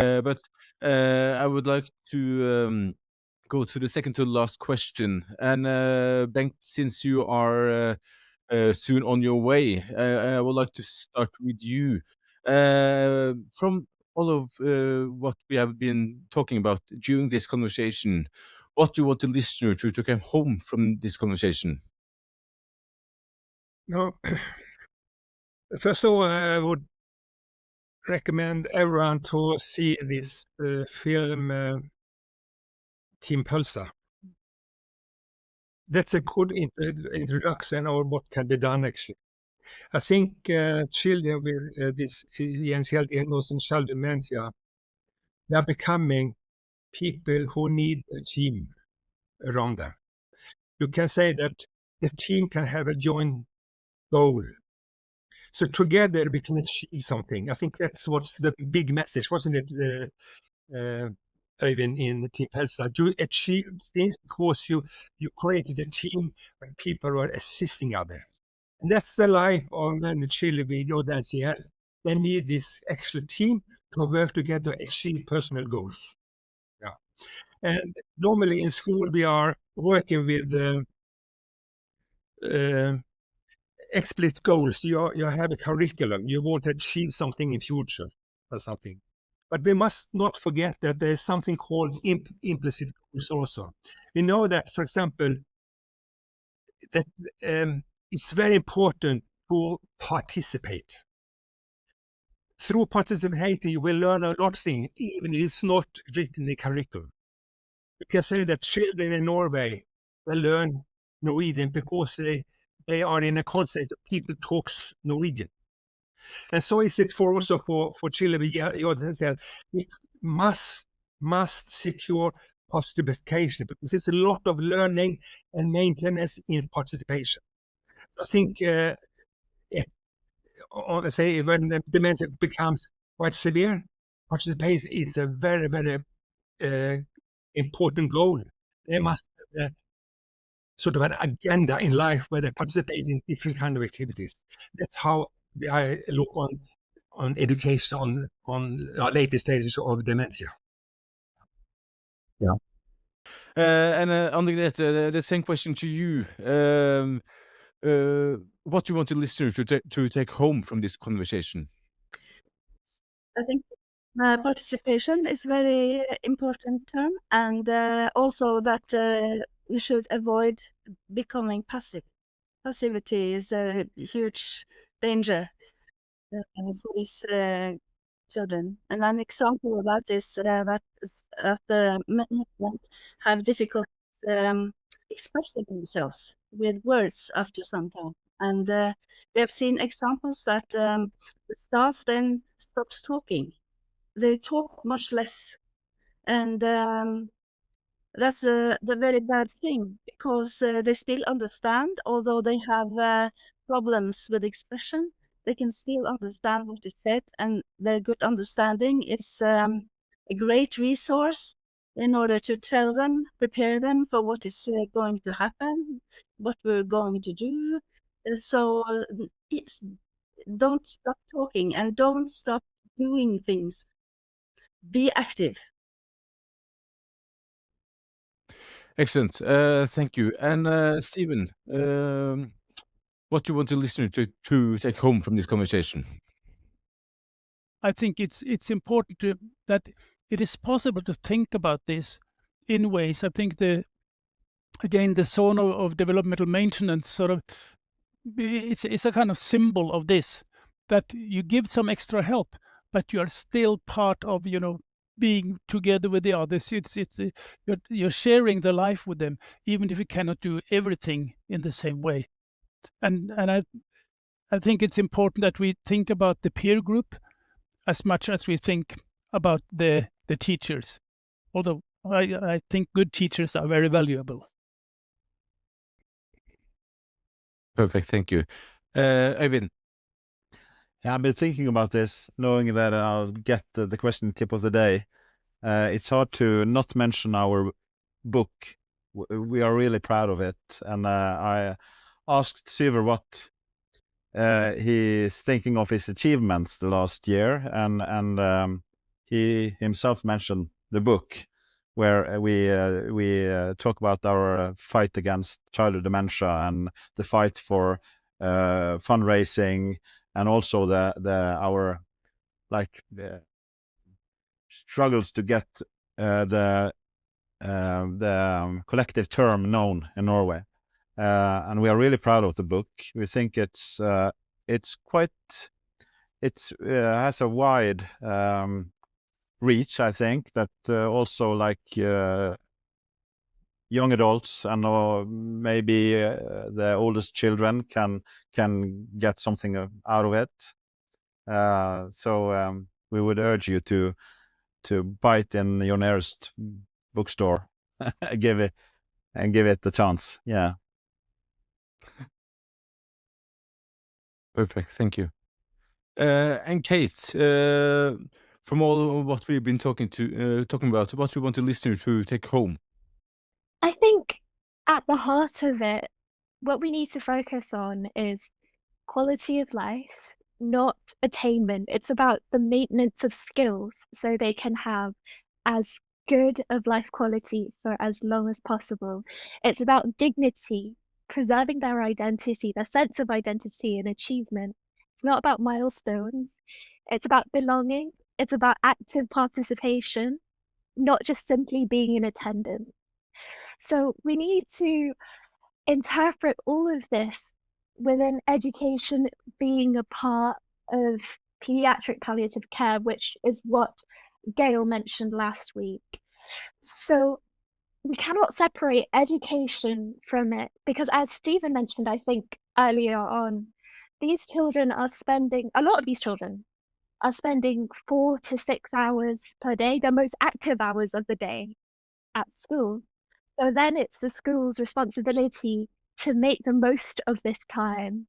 But I would like to go to the second to last question. And Bengt, since you are soon on your way, I would like to start with you. From all of what we have been talking about during this conversation, what do you want the listener to take home from this conversation? No, first of all, I would recommend everyone to see this film Team Pulsar. That's a good introduction of what can be done, actually. I think children with this initial diagnosis and child dementia, they are becoming people who need a team around them. You can say that the team can have a joint goal. So together we can achieve something. I think that's what's the big message, wasn't it, even in Team Pulsar? You achieve things because you created a team where people were assisting others. And that's the life of the children with ADHD. They need this actual team to work together to achieve personal goals. Yeah. And normally in school we are working with explicit goals. You have a curriculum. You want to achieve something in future or something. But we must not forget that there's something called implicit goals also. We know that, for example, that it's very important to participate. Through participating, you will learn a lot of things, even if it's not written in the curriculum. You can say that children in Norway, they learn Norwegian because they are in a concept that people talks Norwegian. And so is it for also for children with ADHD. We must secure participation because it's a lot of learning and maintenance in participation. I think let's say when the dementia becomes quite severe, participation is a very, very important goal. They must have sort of an agenda in life where they participate in different kind of activities. That's how I look on education on later stages of dementia. Yeah. And Annegret, the same question to you. What do you want the listener to take home from this conversation? I think participation is very important term, and also that we should avoid becoming passive. Passivity is a huge danger for these children. And an example of that is that many of them have difficulties expressing themselves with words after some time. And we have seen examples that the staff then stops talking. They talk much less. And that's the very bad thing, because they still understand, although they have problems with expression, they can still understand what is said, and their good understanding is a great resource in order to tell them, prepare them for what is going to happen, what we're going to do. So don't stop talking and don't stop doing things. Be active. Excellent. Thank you. And Stephen, what do you want the listener to take home from this conversation? I think it's important that it is possible to think about this in ways. I think the zone of developmental maintenance sort of it's a kind of symbol of this, that you give some extra help, but you are still part of being together with the others. You're sharing the life with them, even if you cannot do everything in the same way. And I think it's important that we think about the peer group as much as we think about the teachers. Although I think good teachers are very valuable. Perfect, thank you. Øyvind? Yeah, I've been thinking about this, knowing that I'll get the question tip of the day. It's hard to not mention our book. We are really proud of it. And I asked Syver what he is thinking of his achievements the last year. And he himself mentioned the book where we talk about our fight against childhood dementia and the fight for fundraising, and also our like struggles to get the collective term known in Norway. And we are really proud of the book. We think it's has a wide reach. I think that also like young adults and maybe the oldest children can get something out of it. So we would urge you to buy it in your nearest bookstore. give it a chance. Yeah. Perfect. Thank you. And Kate, from all of what we've been talking about, what we want the listener to take home. I think at the heart of it, what we need to focus on is quality of life, not attainment. It's about the maintenance of skills so they can have as good of life quality for as long as possible. It's about dignity, preserving their identity, their sense of identity and achievement. It's not about milestones. It's about belonging. It's about active participation, not just simply being in attendance. So we need to interpret all of this within education being a part of pediatric palliative care, which is what Gail mentioned last week. So we cannot separate education from it, because as Stephen mentioned, I think earlier on, these children are spending, a lot of these children are spending 4 to 6 hours per day, the most active hours of the day at school. So then it's the school's responsibility to make the most of this time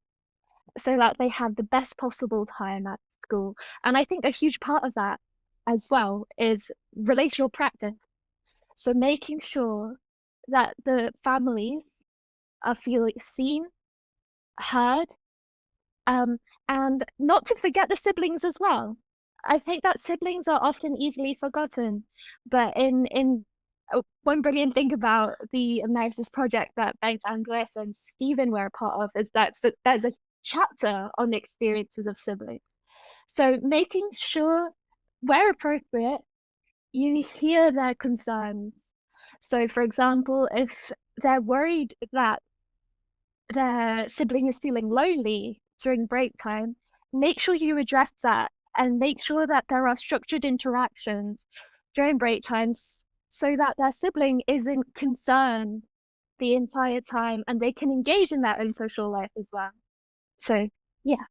so that they have the best possible time at school. And I think a huge part of that as well is relational practice. So making sure that the families are feeling seen, heard, and not to forget the siblings as well. I think that siblings are often easily forgotten, but in one brilliant thing about the Emeritus project that Bengt Andres and Stephen were a part of is that there's a chapter on the experiences of siblings. So making sure, where appropriate, you hear their concerns. So for example, if they're worried that their sibling is feeling lonely during break time, make sure you address that and make sure that there are structured interactions during break times so that their sibling isn't concerned the entire time and they can engage in their own social life as well. So, yeah.